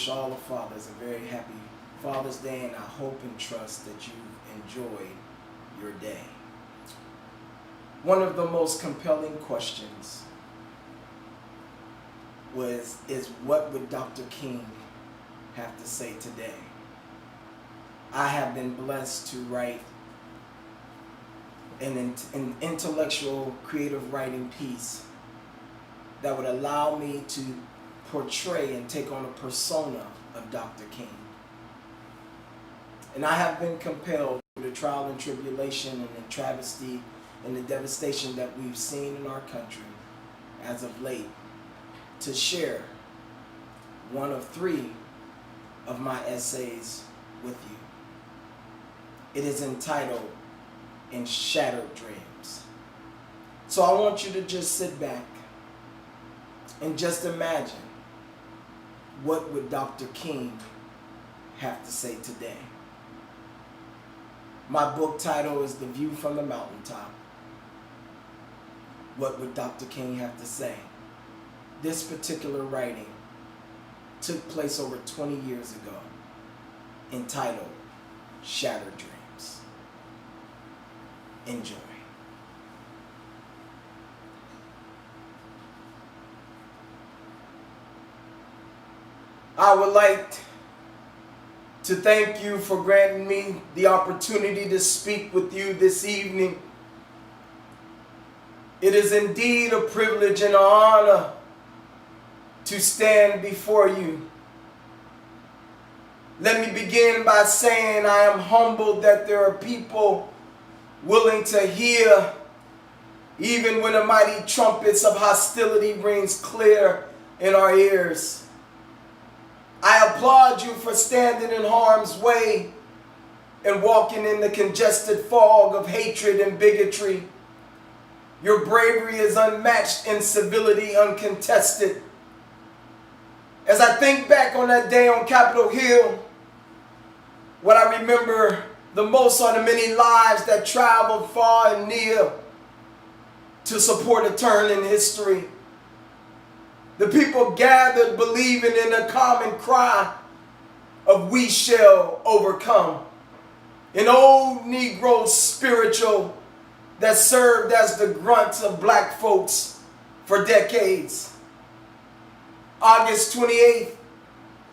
wish all the fathers a very happy Father's Day, and I hope and trust that you enjoyed your day. One of the most compelling questions is what would Dr. King have to say today? I have been blessed to write an intellectual, creative writing piece that would allow me to portray and take on a persona of Dr. King. And I have been compelled through the trial and tribulation and the travesty and the devastation that we've seen in our country as of late to share one of 3 of my essays with you. It is entitled In Shattered Dreams. So I want you to just sit back and just imagine, what would Dr. King have to say today? My book title is The View from the Mountaintop. What would Dr. King have to say? This particular writing took place over 20 years ago, entitled Shattered Dreams. Enjoy. I would like to thank you for granting me the opportunity to speak with you this evening. It is indeed a privilege and an honor to stand before you. Let me begin by saying I am humbled that there are people willing to hear even when the mighty trumpets of hostility rings clear in our ears. I applaud you for standing in harm's way and walking in the congested fog of hatred and bigotry. Your bravery is unmatched and civility uncontested. As I think back on that day on Capitol Hill, what I remember the most are the many lives that traveled far and near to support a turn in history. The people gathered believing in a common cry of we shall overcome. An old Negro spiritual that served as the grunt of black folks for decades. August 28th,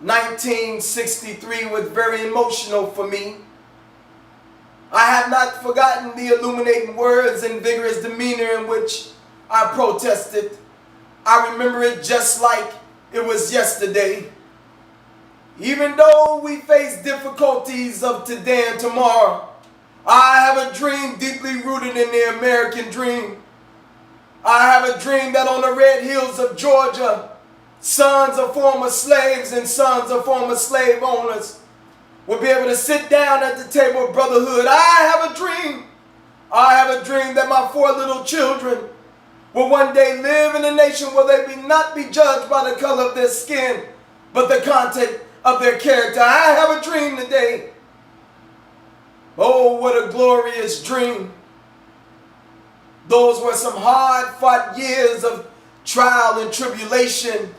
1963 was very emotional for me. I have not forgotten the illuminating words and vigorous demeanor in which I protested. I remember it just like it was yesterday. Even though we face difficulties of today and tomorrow, I have a dream deeply rooted in the American dream. I have a dream that on the red hills of Georgia, sons of former slaves and sons of former slave owners will be able to sit down at the table of brotherhood. I have a dream. I have a dream that my 4 little children will one day live in a nation where they not be judged by the color of their skin, but the content of their character. I have a dream today. Oh, what a glorious dream. Those were some hard-fought years of trial and tribulation.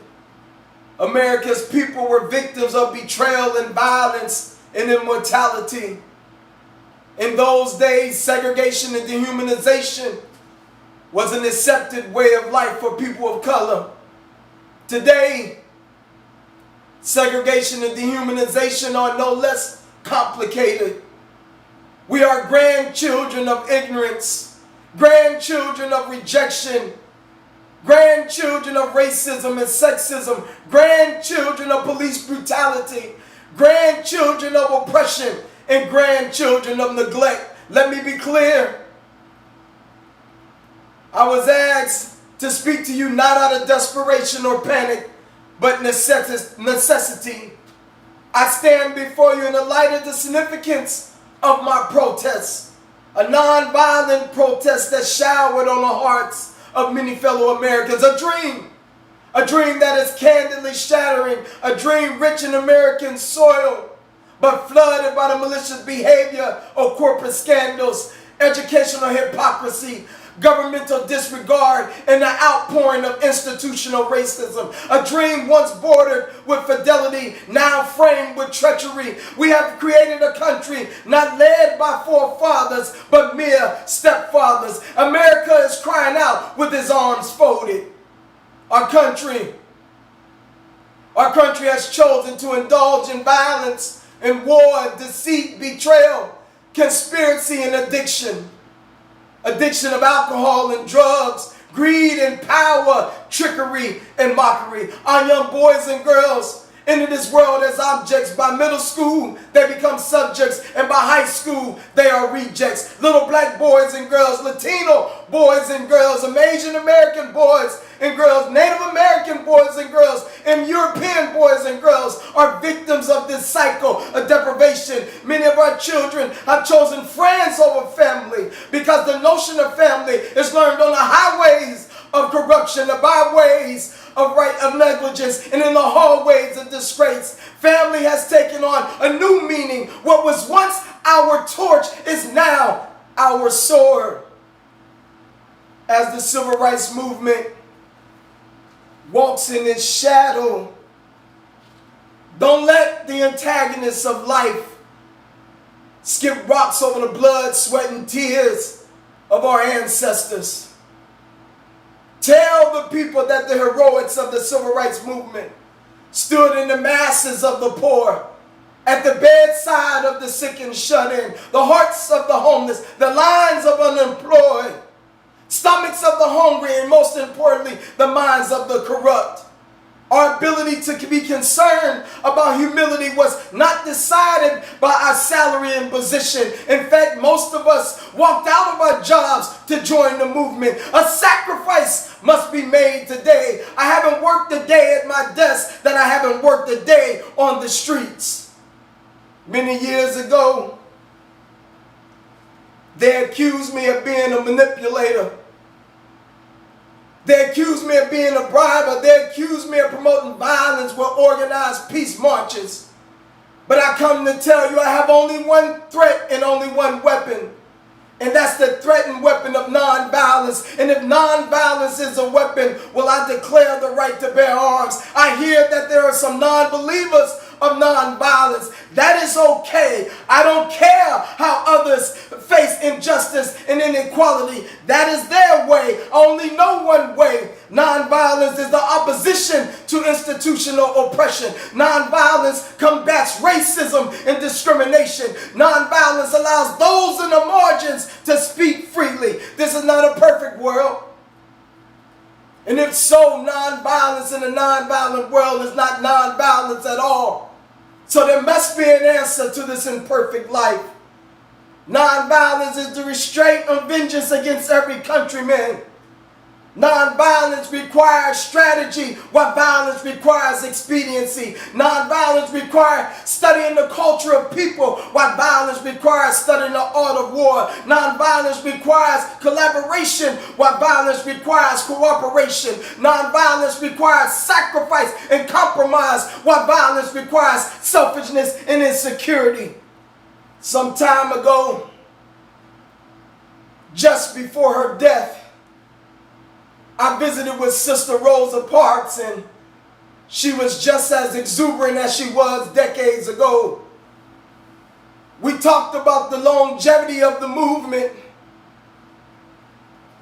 America's people were victims of betrayal and violence and immortality. In those days, segregation and dehumanization was an accepted way of life for people of color. Today, segregation and dehumanization are no less complicated. We are grandchildren of ignorance, grandchildren of rejection, grandchildren of racism and sexism, grandchildren of police brutality, grandchildren of oppression, and grandchildren of neglect. Let me be clear. I was asked to speak to you not out of desperation or panic, but necessity. I stand before you in the light of the significance of my protest, a nonviolent protest that showered on the hearts of many fellow Americans, a dream that is candidly shattering, a dream rich in American soil, but flooded by the malicious behavior of corporate scandals, educational hypocrisy, governmental disregard, and the outpouring of institutional racism. A dream once bordered with fidelity, now framed with treachery. We have created a country not led by forefathers, but mere stepfathers. America is crying out with his arms folded. Our country has chosen to indulge in violence and war, deceit, betrayal, conspiracy, and addiction. Addiction of alcohol and drugs, greed and power, trickery and mockery. Our young boys and girls enter this world as objects. By middle school, they become subjects, and by high school, they are rejects. Little black boys and girls, Latino boys and girls, Asian American boys and girls, Native American boys and girls, and European boys and girls are victims of this cycle of deprivation. Many of our children have chosen friends over family because the notion of family is learned on the highways of corruption, the byways of negligence, and in the hallways of disgrace. Family has taken on a new meaning. What was once our torch is now our sword. As the civil rights movement walks in its shadow, don't let the antagonists of life skip rocks over the blood, sweat, and tears of our ancestors. Tell the people that the heroics of the civil rights movement stood in the masses of the poor, at the bedside of the sick and shut in, the hearts of the homeless, the lines of unemployed, stomachs of the hungry, and most importantly, the minds of the corrupt. Our ability to be concerned about humility was not decided by our salary and position. In fact, most of us walked out of our jobs to join the movement. A sacrifice must be made today. I haven't worked a day at my desk that I haven't worked a day on the streets. Many years ago, they accused me of being a manipulator. They accused me of being a briber. They accused me of promoting violence with organized peace marches. But I come to tell you I have only one threat and only one weapon. And that's the threat and weapon of nonviolence. And if nonviolence is a weapon, well, I declare the right to bear arms. I hear that there are some non-believers of nonviolence. That is okay. I don't care how others face injustice and inequality. That is their way. I only know one way. Nonviolence is the opposition to institutional oppression. Nonviolence combats racism and discrimination. Nonviolence allows those in the margins to speak freely. This is not a perfect world. And if so, nonviolence in a nonviolent world is not nonviolence at all. So there must be an answer to this imperfect life. Nonviolence is the restraint of vengeance against every countryman. Nonviolence requires strategy, while violence requires expediency. Nonviolence requires studying the culture of people, while violence requires studying the art of war. Nonviolence requires collaboration, while violence requires cooperation. Nonviolence requires sacrifice and compromise, while violence requires selfishness and insecurity. Some time ago, just before her death, I visited with Sister Rosa Parks, and she was just as exuberant as she was decades ago. We talked about the longevity of the movement.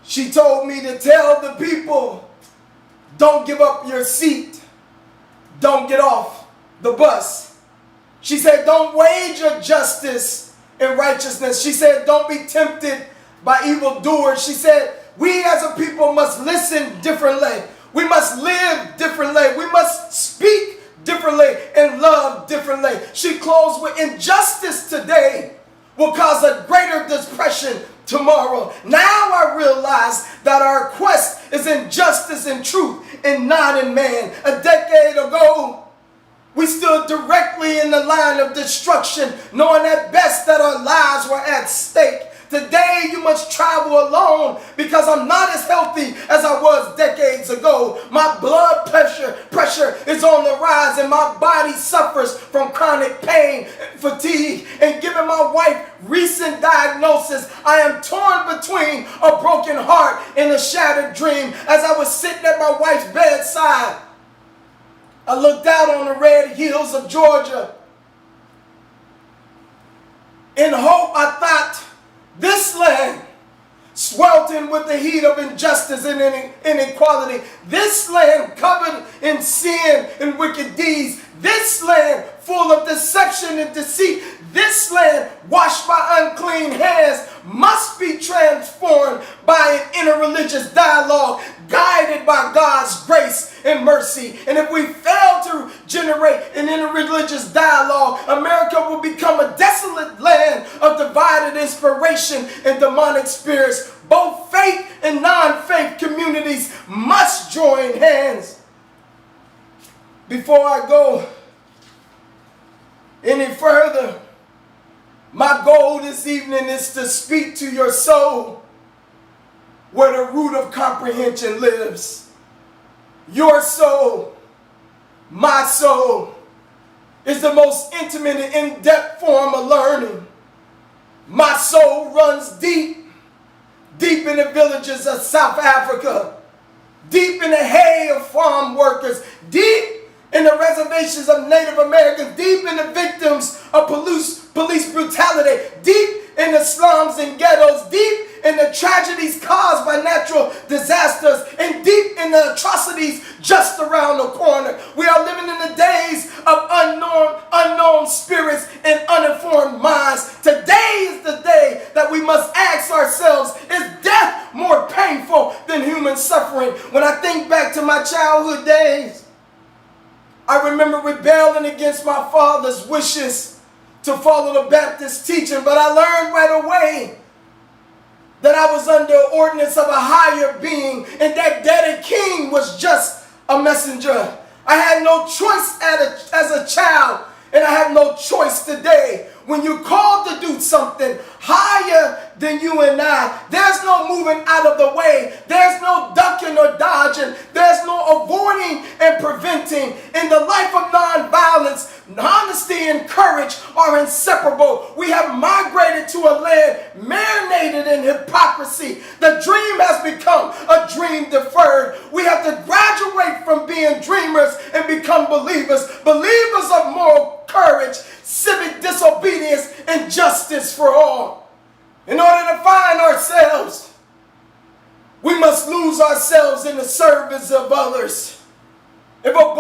She told me to tell the people, don't give up your seat. Don't get off the bus. She said, don't wage your justice and righteousness. She said, don't be tempted by evildoers. She said, we as a people must listen differently. We must live differently. We must speak differently and love differently. She closed with, injustice today will cause a greater depression tomorrow. Now I realize that our quest is in justice and truth and not in man. A decade ago, we stood directly in the line of destruction, knowing at best that our lives were at stake. Today you must travel alone because I'm not as healthy as I was decades ago. My blood pressure is on the rise and my body suffers from chronic pain and fatigue. And given my wife recent diagnosis, I am torn between a broken heart and a shattered dream. As I was sitting at my wife's bedside, I looked out on the red hills of Georgia. In hope, I thought, this land, sweltering with the heat of injustice and inequality, this land covered in sin and wicked deeds, this land full of deception and deceit, this land washed by unclean hands must be transformed by an interreligious dialogue guided by God's grace and mercy. And if we fail to generate an interreligious dialogue, America will become a desolate land of divided inspiration and demonic spirits. Both faith and non-faith communities must join hands. Before I go any further, my goal this evening is to speak to your soul where the root of comprehension lives. Your soul, my soul, is the most intimate and in-depth form of learning. My soul runs deep, deep in the villages of South Africa, deep in the hay of farm workers, deep in the reservations of Native Americans, deep in the victims of police brutality, deep in the slums and ghettos, deep in the tragedies caused by natural disasters, and deep in the atrocities just around the corner. We are living in the days of unknown spirits and uninformed minds. Today is the day that we must ask ourselves, is death more painful than human suffering? When I think back to my childhood days, I remember rebelling against my father's wishes to follow the Baptist teaching, but I learned right away that I was under ordinance of a higher being, and that Daddy King was just a messenger. I had no choice as a child, and I have no choice today. When you're called to do something higher than you and I, there's no moving out of the way. There's no ducking or dodging. There's no avoiding and preventing. In the life of nonviolence, honesty and courage are inseparable. We have migrated to a land marinated in hypocrisy. The dream has become a dream deferred. We have to graduate from being dreamers and become believers. Believers of moral courage, civic disobedience, and justice for all. In order to find ourselves, we must lose ourselves in the service of others. If a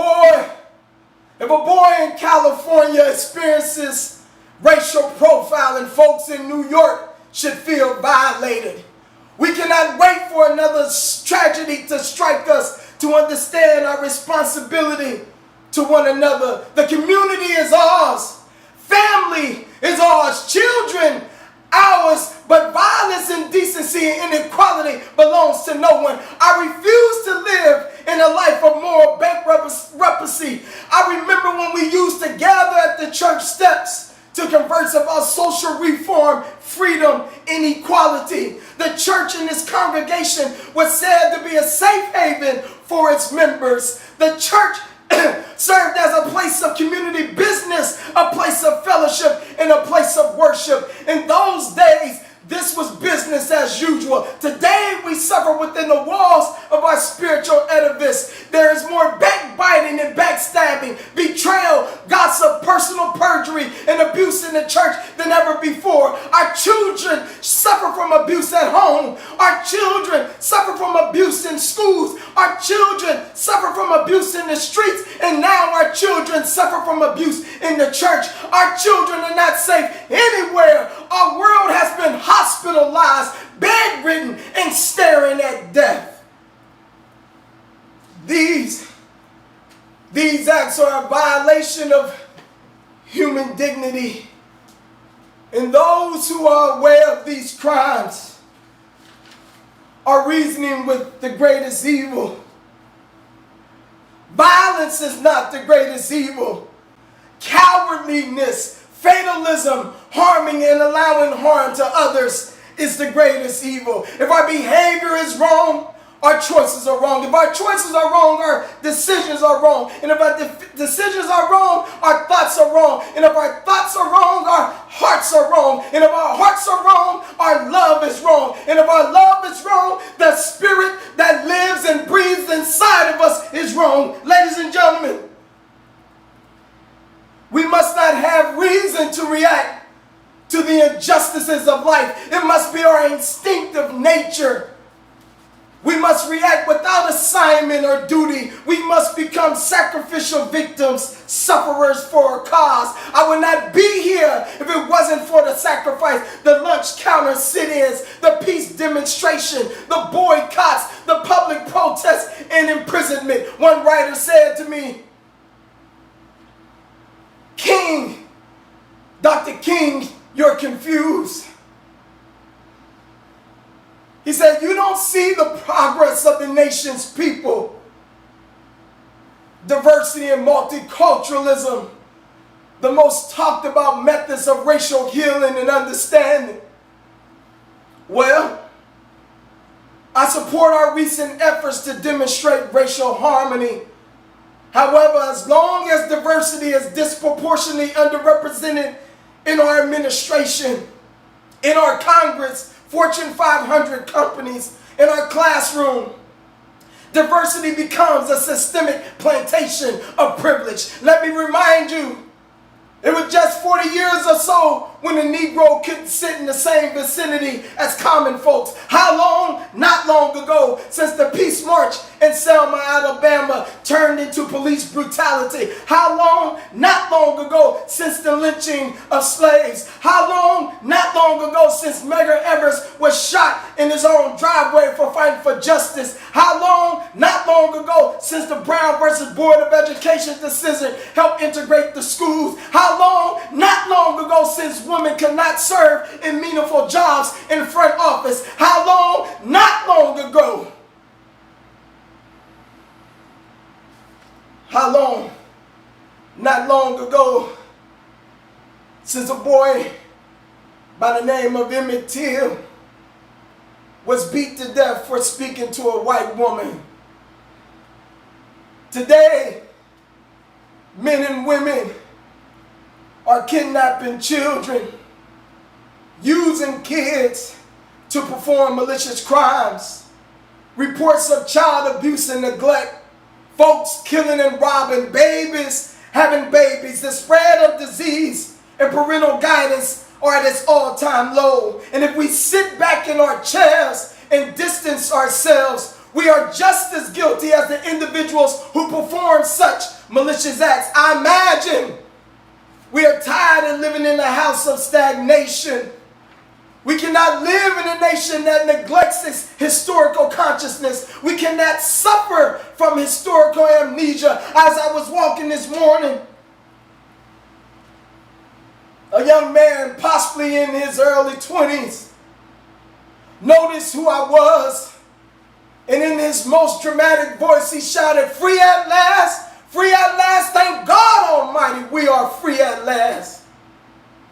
boy in California experiences racial profiling, folks in New York should feel violated. We cannot wait for another tragedy to strike us to understand our responsibility to one another. The community is ours. Family is ours. Children, ours. But violence, indecency, and inequality belongs to no one. I refuse to live in a life of moral bankruptcy. I remember when we used to gather at the church steps to converse about social reform, freedom, and equality. The church in this congregation was said to be a safe haven for its members. The church served as a place of community business, a place of fellowship, and a place of worship. In those days, this was business as usual. Today, we suffer within the walls of our spiritual edifice. There is more backbiting and backstabbing, betrayal, gossip, personal perjury, and abuse in the church than ever before. Our children suffer from abuse at home. Our children suffer from abuse in schools. Our children suffer from abuse in the streets. And now our children suffer from abuse in the church. Our children are not safe anywhere. Our world has been hospitalized, bedridden, and staring at death. These acts are a violation of human dignity. And those who are aware of these crimes are reasoning with the greatest evil. Violence is not the greatest evil. Cowardliness, fatalism, harming and allowing harm to others is the greatest evil. If our behavior is wrong, our choices are wrong. If our choices are wrong, our decisions are wrong. And if our decisions are wrong, our thoughts are wrong. And if our thoughts are wrong, our hearts are wrong. And if our hearts are wrong, our love is wrong. And if our love is wrong, the spirit that lives and breathes inside of us is wrong. Ladies and gentlemen, we must not have reason to react to the injustices of life. It must be our instinctive nature. We must react without assignment or duty. We must become sacrificial victims, sufferers for a cause. I would not be here if it wasn't for the sacrifice, the lunch counter sit-ins, the peace demonstration, the boycotts, the public protests and imprisonment. One writer said to me, "King, Dr. King, you're confused." He said, "You don't see the progress of the nation's people. Diversity and multiculturalism, the most talked about methods of racial healing and understanding." Well, I support our recent efforts to demonstrate racial harmony. However, as long as diversity is disproportionately underrepresented in our administration, in our Congress, Fortune 500 companies, in our classroom, diversity becomes a systemic plantation of privilege. Let me remind you, it was just 40 years or so when a Negro couldn't sit in the same vicinity as common folks. How long? Not long ago, since the Peace March in Selma, Alabama turned into police brutality. How long? Not long ago, since the lynching of slaves. How long? Not long ago, since Medgar Evers was shot in his own driveway for fighting for justice. How long? Not long ago, since the Brown versus Board of Education decision helped integrate the schools. How long? Not long ago, since women could not serve in meaningful jobs in front office. How long? Not long ago. How long? Not long ago, since a boy by the name of Emmett Till was beat to death for speaking to a white woman. Today, men and women are kidnapping children, using kids to perform malicious crimes. Reports of child abuse and neglect, folks killing and robbing, babies having babies. The spread of disease and parental guidance are at its all-time low. And if we sit back in our chairs and distance ourselves, we are just as guilty as the individuals who perform such malicious acts. I imagine we are tired of living in a house of stagnation. We cannot live in a nation that neglects its historical consciousness. We cannot suffer from historical amnesia. As I was walking this morning, a young man, possibly in his early 20s, noticed who I was. And in his most dramatic voice, he shouted, "Free at last! Free at last! Thank God Almighty, we are free at last."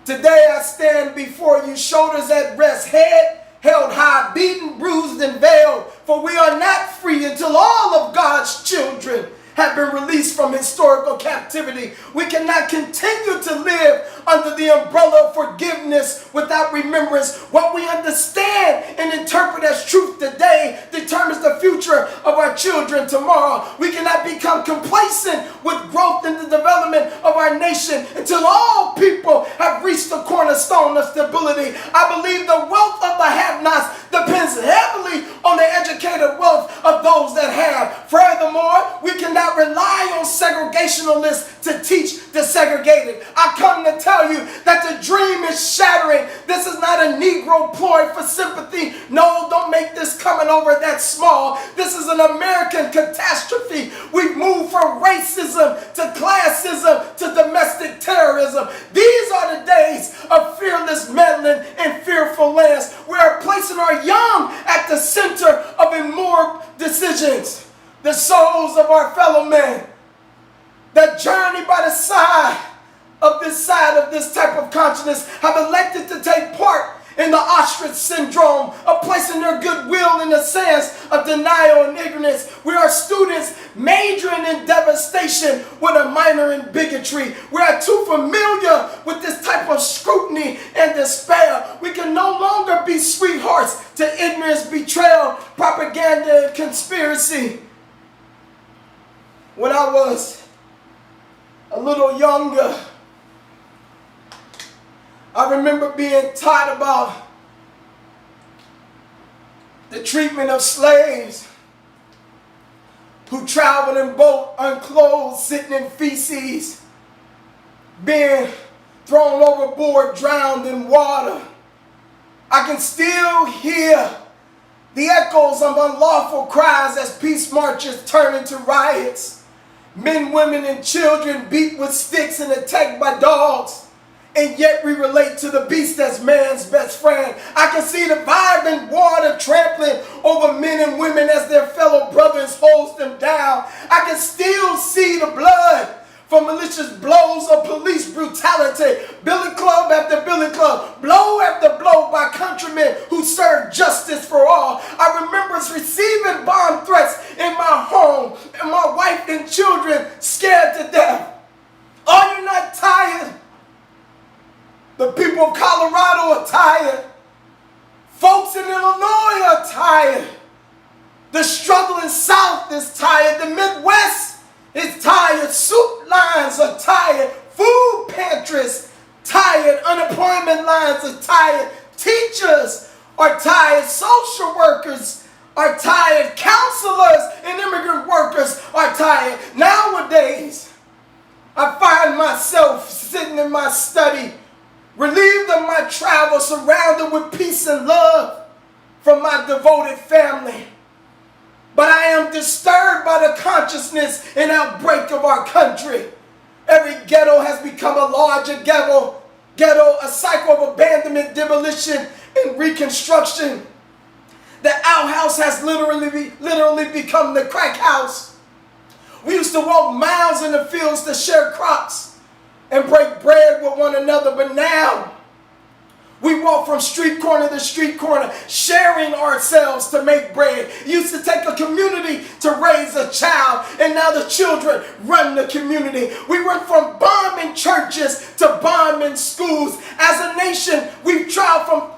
Today I stand before you, shoulders at rest, head held high, beaten, bruised, and veiled. For we are not free until all of God's children have been released from historical captivity. We cannot continue to live under the umbrella of forgiveness without remembrance. What we understand and interpret as truth today determines the future of our children tomorrow. We cannot become complacent with growth and the development of our nation until all people have reached the cornerstone of stability. I believe the wealth of the have-nots depends heavily on the educated wealth of those that have. Furthermore, we cannot rely on segregationalists to teach the segregated. I come to tell you that the dream is shattering. This is not a Negro ploy for sympathy. No, don't make this coming over that small. This is an American catastrophe. We've moved from racism to classism to domestic terrorism. These are the days of fearless meddling in fearful lands. We are placing our young at the center of immoral decisions. The souls of our fellow men that journey by the side of this type of consciousness have elected to take part in the ostrich syndrome of placing their goodwill in the sands of denial and ignorance. We are students majoring in devastation with a minor in bigotry. We are too familiar with this type of scrutiny and despair. We can no longer be sweethearts to ignorance, betrayal, propaganda, and conspiracy. When I was a little younger, I remember being taught about the treatment of slaves who traveled in boat unclothed, sitting in feces, being thrown overboard, drowned in water. I can still hear the echoes of unlawful cries as peace marches turn into riots. Men, women, and children beat with sticks and attacked by dogs. And yet we relate to the beast as man's best friend. I can see the vibrant water trampling over men and women as their fellow brothers holds them down. I can still see the blood from malicious blows of police brutality. Billy Club after Billy Club, blow after blow by countrymen who serve justice for all. I remember receiving bomb threats in my home and my wife and children scared to death. Are you not tired? The people of Colorado are tired. Folks in Illinois are tired. The struggling South is tired. The Midwest is tired. Soup lines are tired. Food pantries tired. Unemployment lines are tired. Teachers are tired. Social workers are tired. Counselors and immigrant workers are tired. Nowadays, I find myself sitting in my study, relieved of my travel, surrounded with peace and love from my devoted family. But I am disturbed by the consciousness and outbreak of our country. Every ghetto has become a larger ghetto, a cycle of abandonment, demolition, and reconstruction. The outhouse has literally become the crack house. We used to walk miles in the fields to share crops and break bread with one another, but now we walk from street corner to street corner, sharing ourselves to make bread. It used to take a community to raise a child, and now the children run the community. We went from bombing churches to bombing schools. As a nation, we've traveled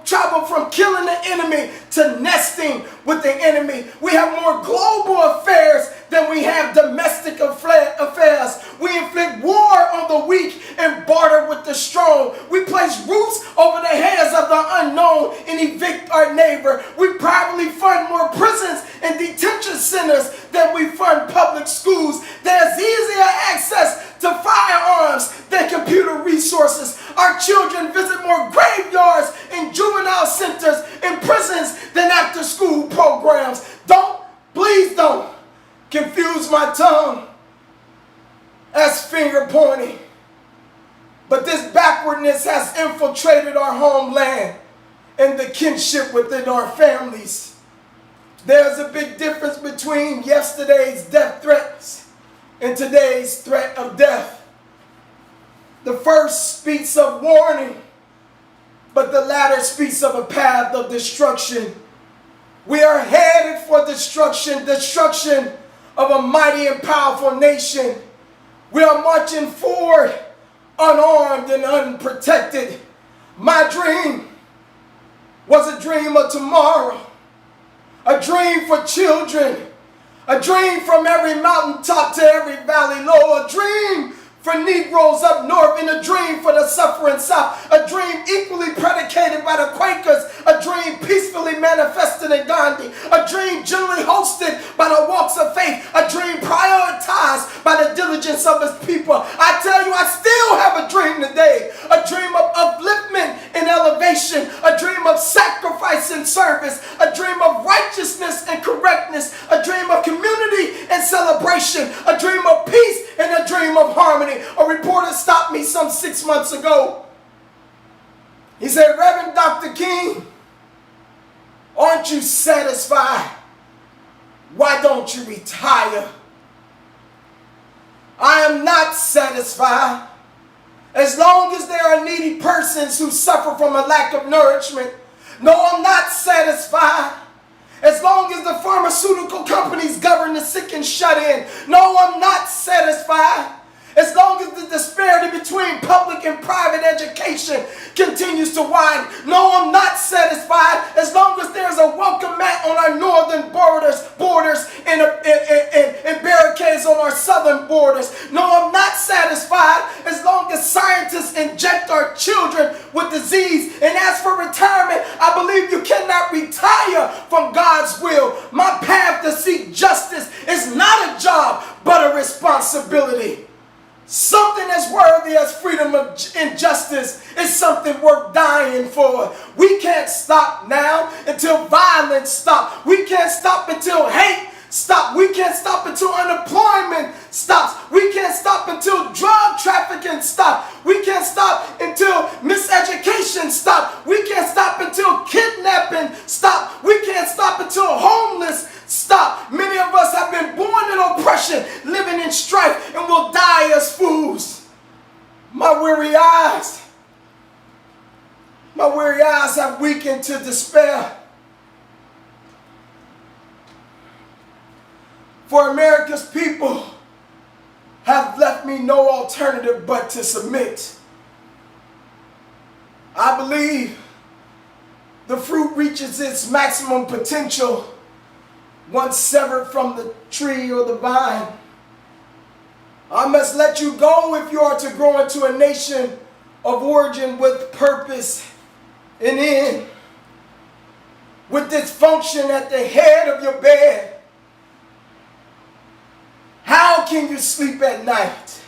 from killing the enemy to nesting with the enemy. We have more global affairs than we have domestic affairs. We inflict war on the weak and barter with the strong. We place roofs over the heads of the unknown and evict our neighbor. We probably fund more prisons and detention centers than we fund public schools. There's easier access to firearms than computer resources. Our children visit more graveyards and juvenile centers and prisons than after school programs. Please don't confuse my tongue as finger pointing. But this backwardness has infiltrated our homeland and the kinship within our families. There's a big difference between yesterday's death threats and today's threat of death. The first speaks of warning, but the latter speaks of a path of destruction. We are headed for destruction of a mighty and powerful nation. We are marching forward unarmed and unprotected. My dream was a dream of tomorrow, a dream for children, a dream from every mountaintop to every valley low, a dream for Negroes up north and a dream for the suffering South, a dream equally predicated by the Quakers, a dream peacefully manifested in Gandhi, a dream generally hosted by the walks of faith, a dream prioritized by the diligence of his people. I tell you, I still have a dream today, a dream of upliftment and elevation, a dream of sacrifice and service, a dream of righteousness and correctness, a dream of community and celebration, a dream of peace and a dream of harmony. A reporter stopped me some 6 months ago. He said, "Reverend Dr. King, aren't you satisfied? Why don't you retire?" I am not satisfied. As long as there are needy persons who suffer from a lack of nourishment, No, I'm not satisfied. As long as the pharmaceutical companies govern the sick and shut in. No, I'm not satisfied. As long as the disparity between public and private education continues to widen. No, I'm not satisfied. As long as there's a welcome mat on our northern borders and barricades on our southern borders. No, I'm not satisfied. As long as scientists inject our children with disease. And as for retirement, I believe you cannot retire from God's will. My path to seek justice is not a job, but a responsibility. Something as worthy as freedom and justice is something worth dying for. We can't stop now until violence stops. We can't stop until hate stops. We can't stop until unemployment stops. We can't stop until drug trafficking stops. We can't stop until miseducation stops. We can't stop until kidnapping stops. We can't stop until homeless stop. Many of us have been born in oppression, living in strife, and will die as fools. My weary eyes have weakened to despair. For America's people have left me no alternative but to submit. I believe the fruit reaches its maximum potential once severed from the tree or the vine. I must let you go if you are to grow into a nation of origin with purpose and end. With dysfunction at the head of your bed, how can you sleep at night?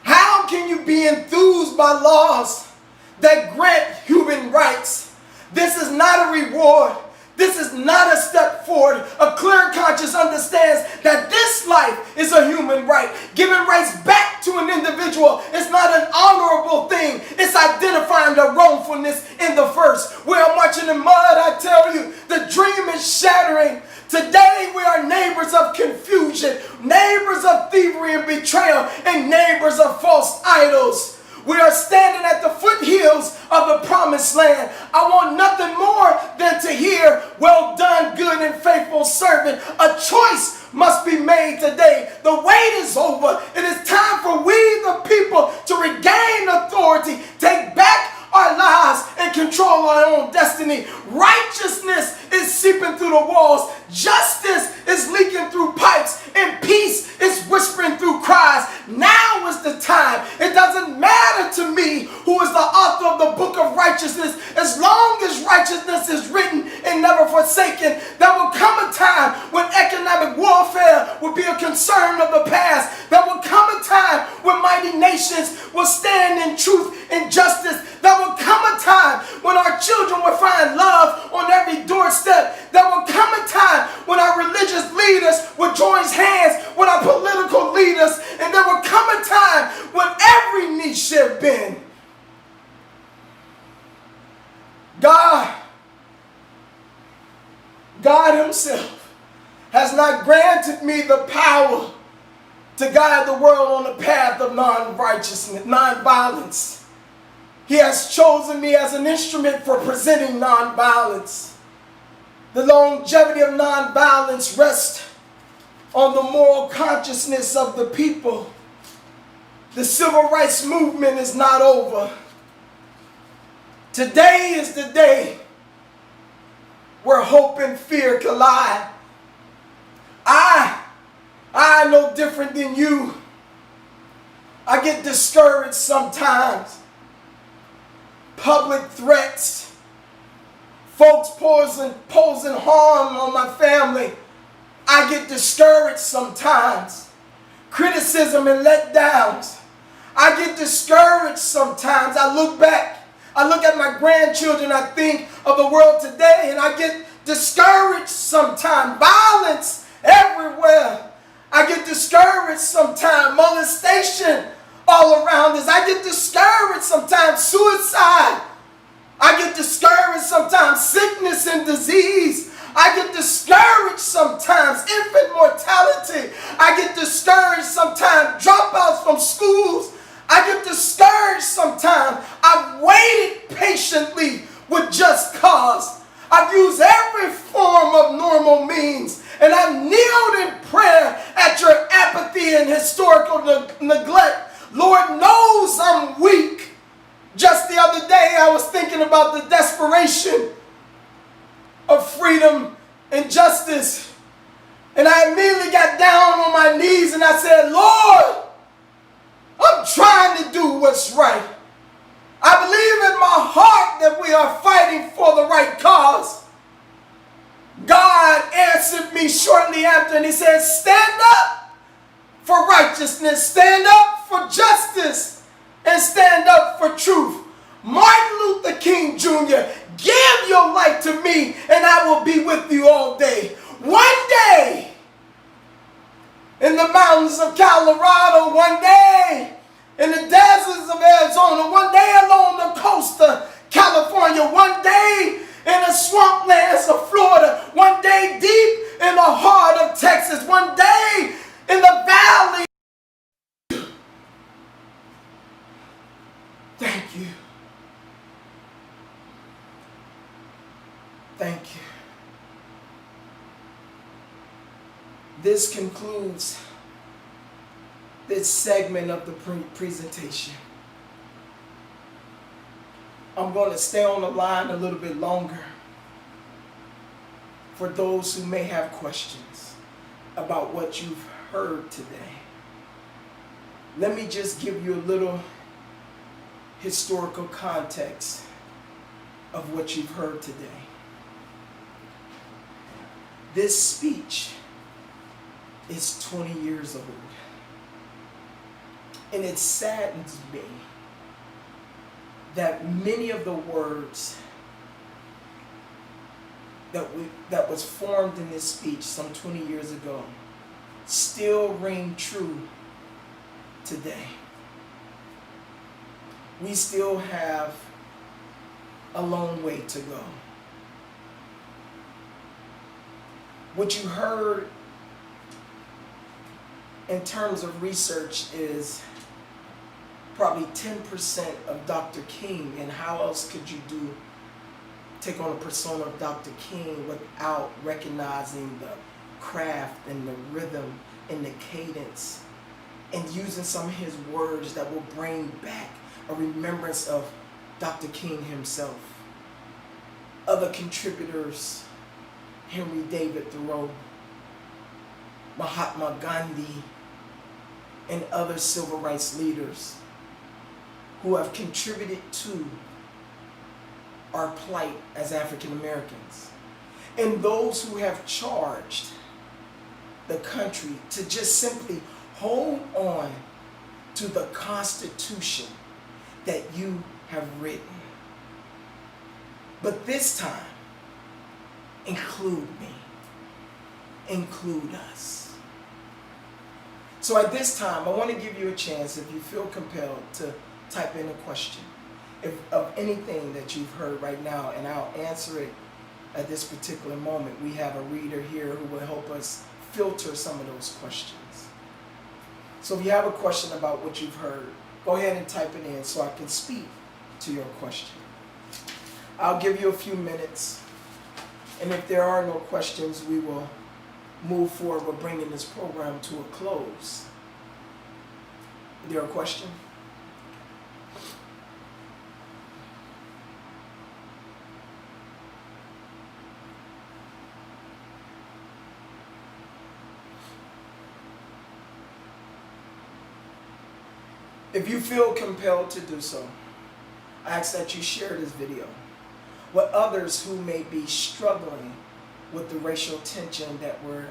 How can you be enthused by laws that grant human rights? This is not a reward. This is not a step forward. A clear conscience understands that this life is a human right. Giving rights back to an individual is not an honorable thing. It's identifying the wrongfulness in the first. We are marching in mud, I tell you. The dream is shattering. Today we are neighbors of confusion, neighbors of thievery and betrayal, and neighbors of false idols. We are standing at the foothills of the promised land. I want nothing more than to hear, well done, good and faithful servant. A choice must be made today. The wait is over. It is time for we, the people, to regain authority, take back our lives, and control our own destiny. Righteousness is seeping through the walls. Justice is leaking through pipes, and peace is whispering through cries. Now is the time. It doesn't matter to me who is the author of the book of righteousness, as long as righteousness is written and never forsaken. There will come a time when economic warfare will be a concern of the past. There will come a time when mighty nations will stand in truth and justice. There will come a time when our children will find love on every doorstep. There will come a time when our religious leaders will join hands with our political leaders. And there will come a time when every knee shall bend. God himself has not granted me the power to guide the world on the path of non-righteousness, non-violence. He has chosen me as an instrument for presenting nonviolence. The longevity of nonviolence rests on the moral consciousness of the people. The civil rights movement is not over. Today is the day where hope and fear collide. I no different than you. I get discouraged sometimes. Public threats, folks posing harm on my family. I get discouraged sometimes. Criticism and letdowns. I get discouraged sometimes. I look back, I look at my grandchildren, I think of the world today, and I get discouraged sometimes. Violence everywhere. I get discouraged sometimes. Molestation all around us. I get discouraged sometimes. Suicide. I get discouraged sometimes. Sickness and disease. I get discouraged sometimes. Infant mortality. I get discouraged sometimes. Dropouts from schools. I get discouraged sometimes. I've waited patiently with just cause. Just the other day, I was thinking about the desperation of freedom and justice. And I immediately got down on my knees and I said, Lord, I'm trying to do what's right. I believe in my heart that we are fighting for the right cause. God answered me shortly after and he said, stand up for righteousness, stand up for justice, and stand up for truth. Martin Luther King Jr., give your life to me and I will be with you all day. One day in the mountains of Colorado, one day in the deserts of Arizona, one day along the coast of California, one day in the swamplands of Florida, one day deep in the heart of Texas, one day in the valley. Thank you. Thank you. This concludes this segment of the presentation. I'm going to stay on the line a little bit longer for those who may have questions about what you've heard today. Let me just give you a little historical context of what you've heard today. This speech is 20 years old. And it saddens me that many of the words that was formed in this speech some 20 years ago still ring true today. We still have a long way to go. What you heard in terms of research is probably 10% of Dr. King, and how else could you take on a persona of Dr. King without recognizing the craft and the rhythm and the cadence and using some of his words that will bring back a remembrance of Dr. King himself. Other contributors, Henry David Thoreau, Mahatma Gandhi, and other civil rights leaders who have contributed to our plight as African Americans, and those who have charged the country to just simply hold on to the Constitution that you have written. But this time, include me, include us. So at this time, I want to give you a chance, if you feel compelled, to type in a question of anything that you've heard right now, and I'll answer it at this particular moment. We have a reader here who will help us filter some of those questions. So if you have a question about what you've heard, go ahead and type it in so I can speak to your question. I'll give you a few minutes, and if there are no questions, we will move forward with bringing this program to a close. Is there a question? If you feel compelled to do so, I ask that you share this video with others who may be struggling with the racial tension that we're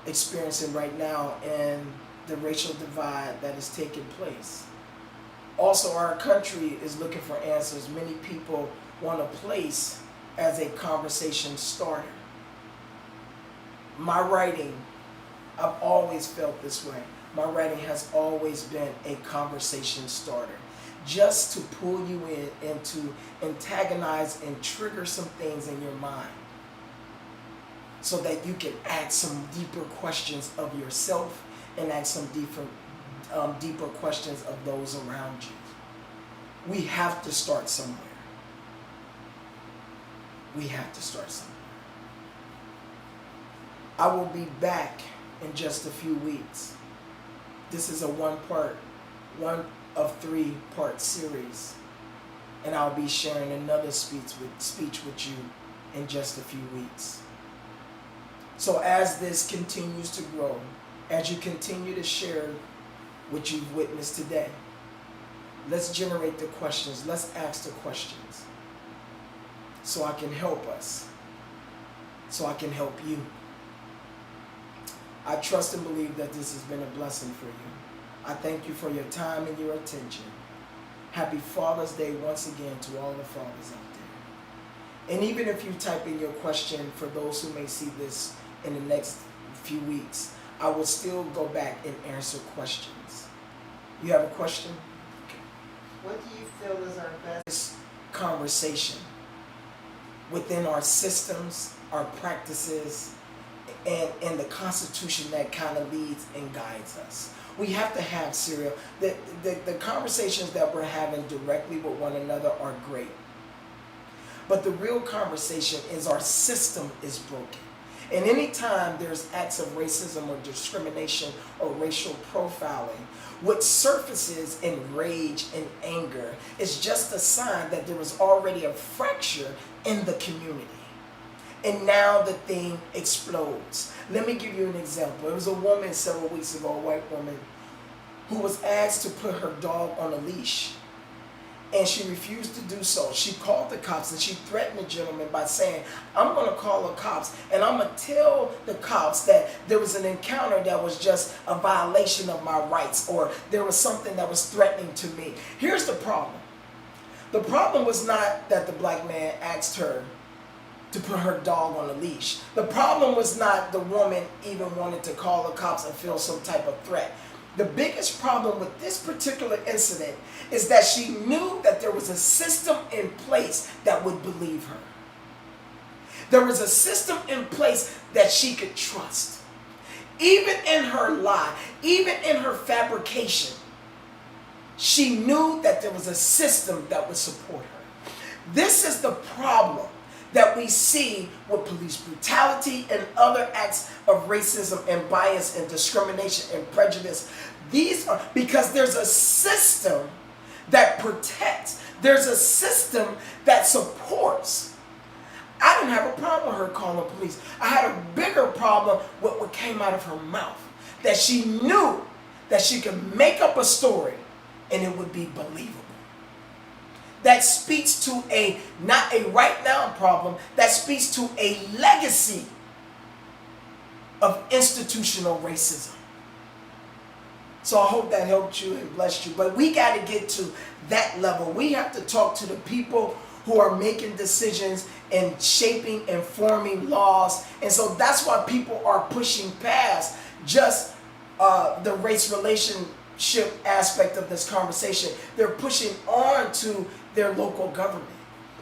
experiencing right now and the racial divide that is taking place. Also, our country is looking for answers. Many people want a place as a conversation starter. My writing, I've always felt this way. My writing has always been a conversation starter, just to pull you in and to antagonize and trigger some things in your mind so that you can ask some deeper questions of yourself and ask some deeper questions of those around you. We have to start somewhere. We have to start somewhere. I will be back in just a few weeks. This is a one of 3 part series And I'll be sharing another speech with you in just a few weeks. So as this continues to grow, as you continue to share what you've witnessed today, let's generate the questions. Let's ask the questions so I can help us, so I can help you. I trust and believe that this has been a blessing for you. I thank you for your time and your attention. Happy Father's Day once again to all the fathers out there. And even if you type in your question, for those who may see this in the next few weeks, I will still go back and answer questions. You have a question? What do you feel is our best conversation within our systems, our practices, and the Constitution that kind of leads and guides us? We have to have the conversations that we're having directly with one another are great. But the real conversation is our system is broken. And anytime there's acts of racism or discrimination or racial profiling, what surfaces in rage and anger is just a sign that there was already a fracture in the community. And now the thing explodes. Let me give you an example. There was a woman several weeks ago, a white woman, who was asked to put her dog on a leash. And she refused to do so. She called the cops and she threatened the gentleman by saying, I'm going to call the cops and I'm going to tell the cops that there was an encounter that was just a violation of my rights, or there was something that was threatening to me. Here's the problem. The problem was not that the black man asked her to put her dog on a leash. The problem was not the woman even wanted to call the cops and feel some type of threat. The biggest problem with this particular incident is that she knew that there was a system in place that would believe her. There was a system in place that she could trust. Even in her lie, even in her fabrication, she knew that there was a system that would support her. This is the problem that we see with police brutality and other acts of racism and bias and discrimination and prejudice. These are because there's a system that protects. There's a system that supports. I didn't have a problem with her calling the police. I had a bigger problem with what came out of her mouth. That she knew that she could make up a story and it would be believable. That speaks to not a right now problem, that speaks to a legacy of institutional racism. So I hope that helped you and blessed you. But we got to get to that level. We have to talk to the people who are making decisions and shaping and forming laws. And so that's why people are pushing past just the race relationship aspect of this conversation. They're pushing on to their local government.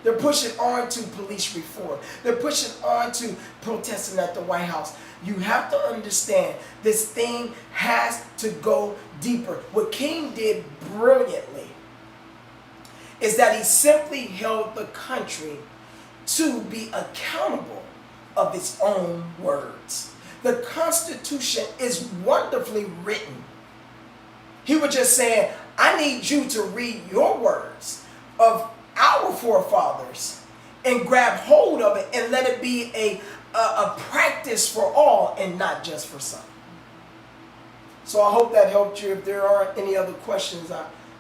They're pushing on to police reform. They're pushing on to protesting at the White House. You have to understand this thing has to go deeper. What King did brilliantly is that he simply held the country to be accountable of its own words. The Constitution is wonderfully written. He was just saying, I need you to read your words of our forefathers and grab hold of it and let it be a practice for all and not just for some. So I hope that helped you. If there are any other questions,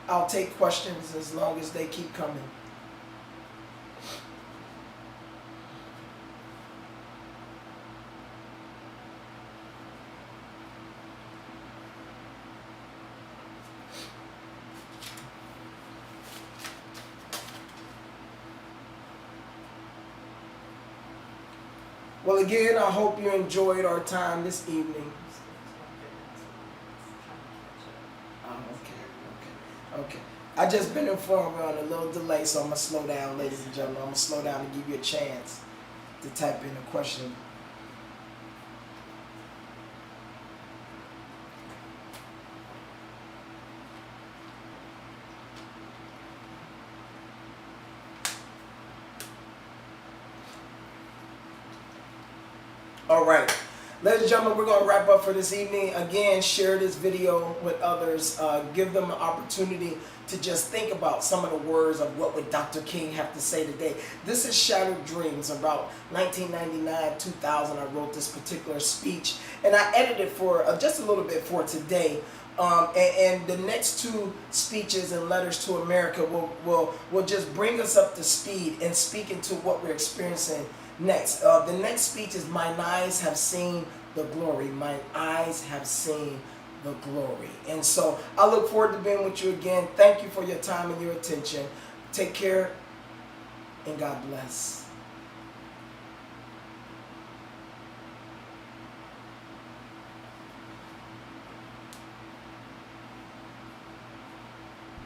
I'll take questions as long as they keep coming. Well, again, I hope you enjoyed our time this evening. Okay. I just been informed we're on a little delay, so I'm going to slow down, ladies and gentlemen. I'm going to slow down and give you a chance to type in a question. All right. Ladies and gentlemen, we're going to wrap up for this evening. Again, share this video with others. Give them an opportunity to just think about some of the words of what would Dr. King have to say today. This is Shattered Dreams. About 1999, 2000, I wrote this particular speech. And I edited for just a little bit for today. And the next two speeches and letters to America will just bring us up to speed and speak into what we're experiencing next. The next speech is "Mine eyes have seen the glory." Mine eyes have seen the glory. And so I look forward to being with you again. Thank you for your time and your attention. Take care, and God bless.